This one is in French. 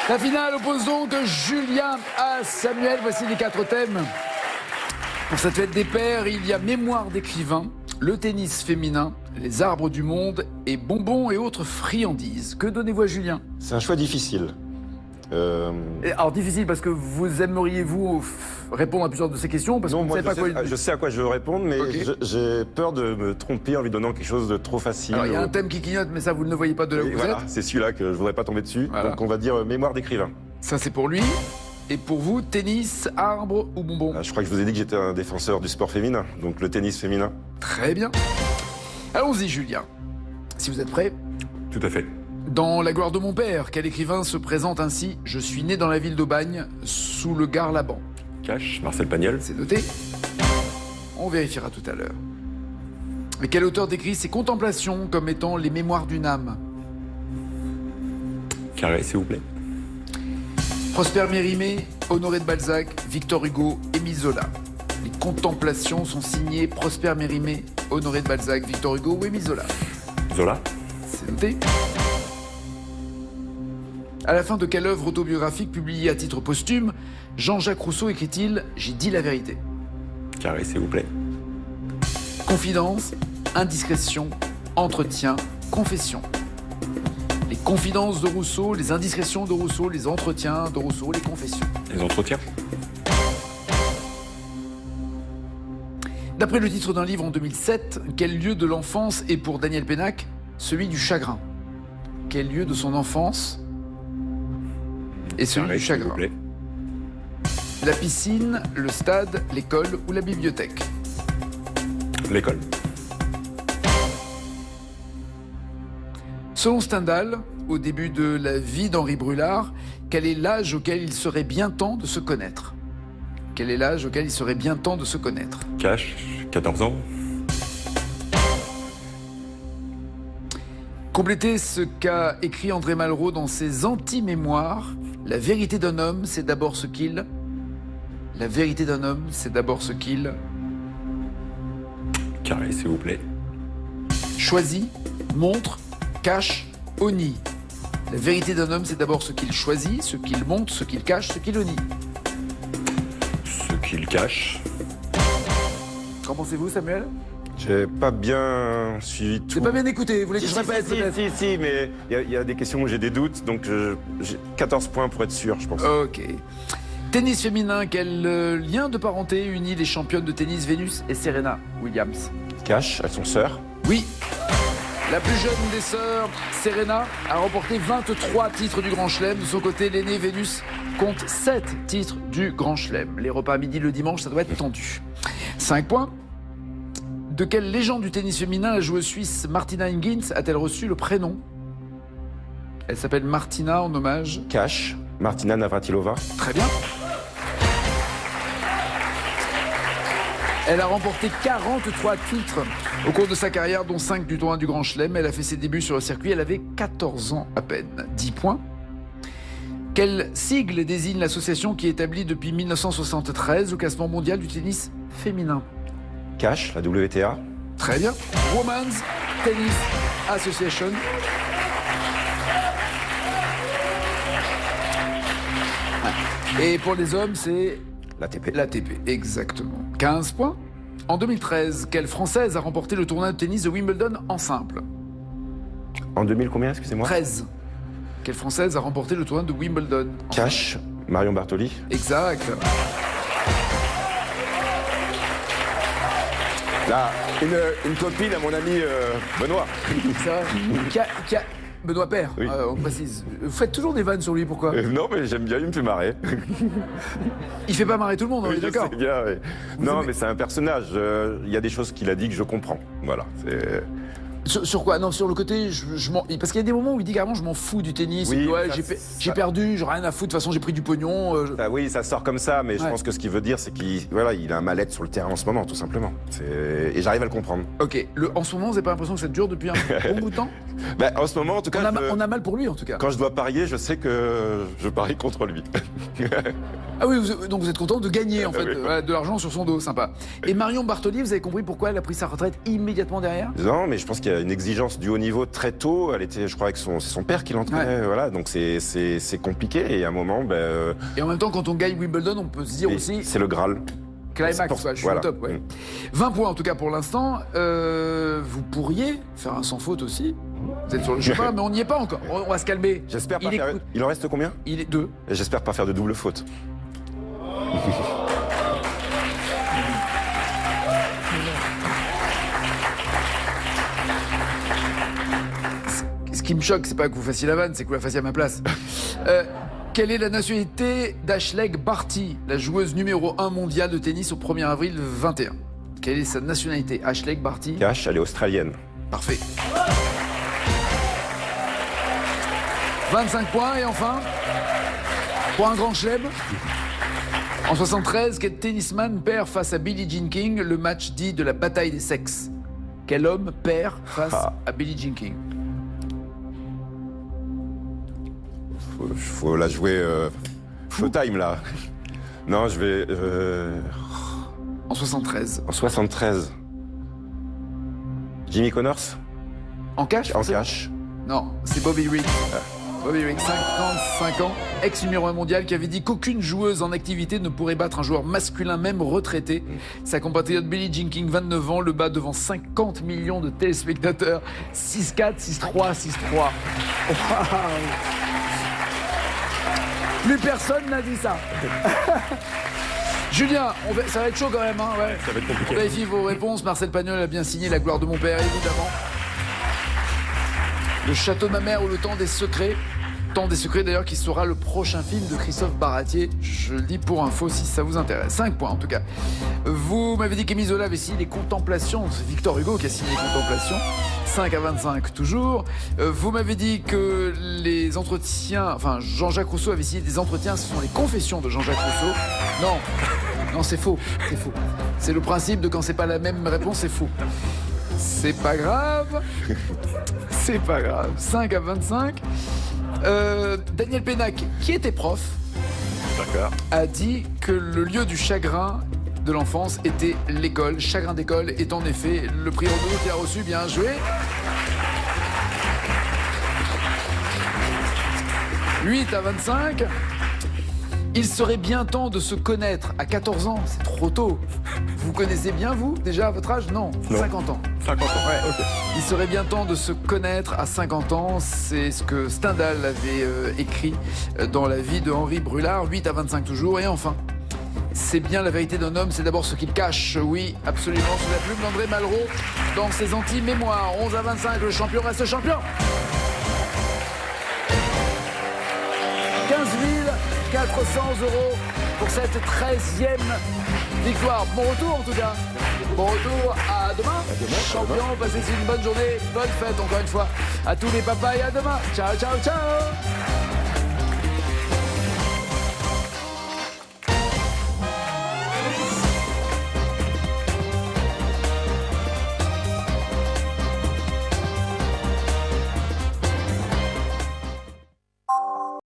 La finale oppose donc Julien à Samuel. Voici les 4 thèmes. Pour cette fête des pères, il y a mémoire d'écrivain, le tennis féminin, les arbres du monde et bonbons et autres friandises. Que donnez-vous à Julien? C'est un choix difficile. Alors difficile parce que vous aimeriez-vous répondre à plusieurs de ces questions parce que Non, vous moi ne savez pas quoi... je sais à quoi je veux répondre, mais Okay. j'ai peur de me tromper en lui donnant quelque chose de trop facile. Alors il y a un thème qui clignote, mais ça vous ne le voyez pas de là où vous voilà, êtes. c'est celui-là que je voudrais pas tomber dessus. Voilà. Donc on va dire mémoire d'écrivain. Ça c'est pour lui. Et pour vous, tennis, arbre ou bonbons? Je crois que je vous ai dit que j'étais un défenseur du sport féminin, donc le tennis féminin. Très bien. Allons-y Julien. Si vous êtes prêt. Tout à fait. Dans La gloire de mon père, quel écrivain se présente ainsi? Je suis né dans la ville d'Aubagne, sous le Gard-Laban. Cash, Marcel Pagnol. C'est noté. On vérifiera tout à l'heure. Mais quel auteur décrit ses contemplations comme étant les mémoires d'une âme? Carré, s'il vous plaît. Prosper Mérimée, Honoré de Balzac, Victor Hugo, Émile Zola. Les contemplations sont signées Prosper Mérimée, Honoré de Balzac, Victor Hugo ou Émile Zola. Zola. C'est noté. À la fin de quelle œuvre autobiographique publiée à titre posthume, Jean-Jacques Rousseau écrit-il « J'ai dit la vérité ». Carré, s'il vous plaît. Confidence, indiscrétion, entretien, confession. Les confidences de Rousseau, les indiscrétions de Rousseau, les entretiens de Rousseau, les confessions. Les entretiens. D'après le titre d'un livre en 2007, quel lieu de l'enfance est pour Daniel Pénac celui du chagrin? Quel lieu de son enfance est celui Carré, du s'il vous chagrin? plaît. La piscine, le stade, l'école ou la bibliothèque? L'école. Selon Stendhal, au début de la vie d'Henri Brulard, quel est l'âge auquel il serait bien temps de se connaître? Quel est l'âge auquel il serait bien temps de se connaître? Cash, 14 ans. Complétez ce qu'a écrit André Malraux dans ses anti-mémoires. La vérité d'un homme, c'est d'abord ce qu'il... La vérité d'un homme, c'est d'abord ce qu'il... Carré, s'il vous plaît. Choisit, montre, cache, nie. La vérité d'un homme, c'est d'abord ce qu'il choisit, ce qu'il montre, ce qu'il cache, ce qu'il nie. Ce qu'il cache. Qu'en pensez-vous, Samuel? J'ai pas bien suivi tout. J'ai pas bien écouté, vous voulez que je répète peut-être? si, mais il y a des questions où j'ai des doutes, donc j'ai 14 points pour être sûr, je pense. Ok. Tennis féminin, quel lien de parenté unit les championnes de tennis Vénus et Serena Williams? Cash, elles sont sœurs. Oui. La plus jeune des sœurs, Serena, a remporté 23 titres du Grand Chelem. De son côté, l'aînée Vénus compte 7 titres du Grand Chelem. Les repas à midi le dimanche, ça doit être tendu. 5 points. De quelle légende du tennis féminin la joueuse suisse Martina Hingis a-t-elle reçu le prénom? Elle s'appelle Martina en hommage. Cash, Martina Navratilova. Très bien. Elle a remporté 43 titres au cours de sa carrière, dont 5 du tournoi du Grand Chelem. Elle a fait ses débuts sur le circuit, elle avait 14 ans à peine. 10 points. Quel sigle désigne l'association qui est établie depuis 1973 au classement mondial du tennis féminin? Cash, la WTA. Très bien. Women's Tennis Association. Et pour les hommes, c'est L'ATP. l'ATP, exactement. 15 points. En 2013, quelle Française a remporté le tournoi de tennis de Wimbledon en simple? En 2000 combien, excusez-moi? 13. Quelle Française a remporté le tournoi de Wimbledon? Cash, Marion Bartoli. Exact. Là, une copine à mon ami Benoît. Ça, Benoît Père, Oui. on précise. Vous faites toujours des vannes sur lui, pourquoi? Non, mais j'aime bien, il me fait marrer. Il fait pas marrer tout le monde, on Oui, est je d'accord? sais bien, oui. Non, aimez- mais c'est un personnage. Il y a des choses qu'il a dit que je comprends. Voilà. C'est... Sur quoi? Non, sur le côté, parce qu'il y a des moments où il dit carrément je m'en fous du tennis. Oui, Il dit, ouais, ça, j'ai perdu, j'ai rien à foutre, de toute façon j'ai pris du pognon. Ah oui, ça sort comme ça, mais je Ouais. pense que ce qu'il veut dire, c'est qu'il a un mal-être sur le terrain en ce moment, tout simplement. Et j'arrive à le comprendre. Ok, en ce moment, vous n'avez pas l'impression que ça dure depuis un bon bout de temps? En ce moment, en tout cas, On a mal pour lui en tout cas. quand je dois parier, je sais que je parie contre lui. Ah oui, donc vous êtes content de gagner en fait Oui. de l'argent sur son dos, sympa. Et Marion Bartoli, vous avez compris pourquoi elle a pris sa retraite immédiatement derrière? Non, mais je pense qu'il une exigence du haut niveau très tôt. Elle était, je crois, c'est son père qui l'entraînait. Ouais. Voilà, donc c'est compliqué. Et à un moment, Et en même temps, quand on gagne Wimbledon, on peut se dire aussi c'est le Graal. climax, quoi, je suis voilà. au top. Ouais. 20 points en tout cas pour l'instant. Vous pourriez faire un sans faute aussi. Vous êtes sur le chemin, mais on n'y est pas encore. On va se calmer. J'espère pas faire. Il en reste combien? Il est 2. Et j'espère pas faire de double faute. Ce qui me choque, c'est pas que vous fassiez la vanne, c'est que vous la fassiez à ma place. Quelle est la nationalité d'Ashleigh Barty, la joueuse numéro 1 mondiale de tennis au 1er avril 21? Quelle est sa nationalité? Ashleigh Barty. Cash, elle est australienne. Parfait. 25 points et enfin, pour un grand chelem. En 73, quel tennisman perd face à Billie Jean King le match dit de la bataille des sexes? Quel homme perd face à Billie Jean King? Faut la jouer Showtime, là. Non, je vais... En 73. En 73. Jimmy Connors? En cash? En cash. Non, c'est Bobby Riggs. Bobby Riggs, 55 ans, ex-numéro 1 mondial, qui avait dit qu'aucune joueuse en activité ne pourrait battre un joueur masculin, même retraité. Sa compatriote Billie Jean King, 29 ans, le bat devant 50 millions de téléspectateurs. 6-4, 6-3, 6-3. Wow. Plus personne n'a dit ça. Julien, ça va être chaud quand même, hein, ouais. Ça va être compliqué. On vérifie vos réponses. Marcel Pagnol a bien signé La gloire de mon père, évidemment. Le château de ma mère ou Le temps des secrets. Temps des secrets d'ailleurs qui sera le prochain film de Christophe Baratier. Je le dis pour info si ça vous intéresse. 5 points en tout cas. Vous m'avez dit qu'Émile Zola avait signé Les Contemplations. C'est Victor Hugo qui a signé Les Contemplations. 5 à 25 toujours. Vous m'avez dit que les entretiens... Enfin, Jean-Jacques Rousseau avait signé des entretiens. Ce sont les confessions de Jean-Jacques Rousseau. Non, non, c'est faux. C'est faux. C'est le principe de quand c'est pas la même réponse, c'est faux. C'est pas grave. C'est pas grave. 5 à 25. Daniel Pénac, qui était prof, a dit que le lieu du chagrin de l'enfance était l'école. Chagrin d'école est en effet le prix Renaud qu'il a reçu. Bien joué. 8 à 25. Il serait bien temps de se connaître à 14 ans. C'est trop tôt. Vous connaissez bien, vous, déjà à votre âge? Non, 50 ans. 50 ans. Ouais. Ok. Il serait bien temps de se connaître à 50 ans. C'est ce que Stendhal avait écrit dans la vie de Henri Brulard. 8 à 25 toujours. Et enfin, c'est bien la vérité d'un homme, c'est d'abord ce qu'il cache. Oui, absolument, sous la plume d'André Malraux dans ses anti-mémoires. 11 à 25, le champion reste champion. 15 400 € pour cette 13e victoire. Bon retour en tout cas. Bon retour, à demain. Champion, passez une bonne journée, bonne fête encore une fois à tous les papas et à demain. Ciao, ciao, ciao.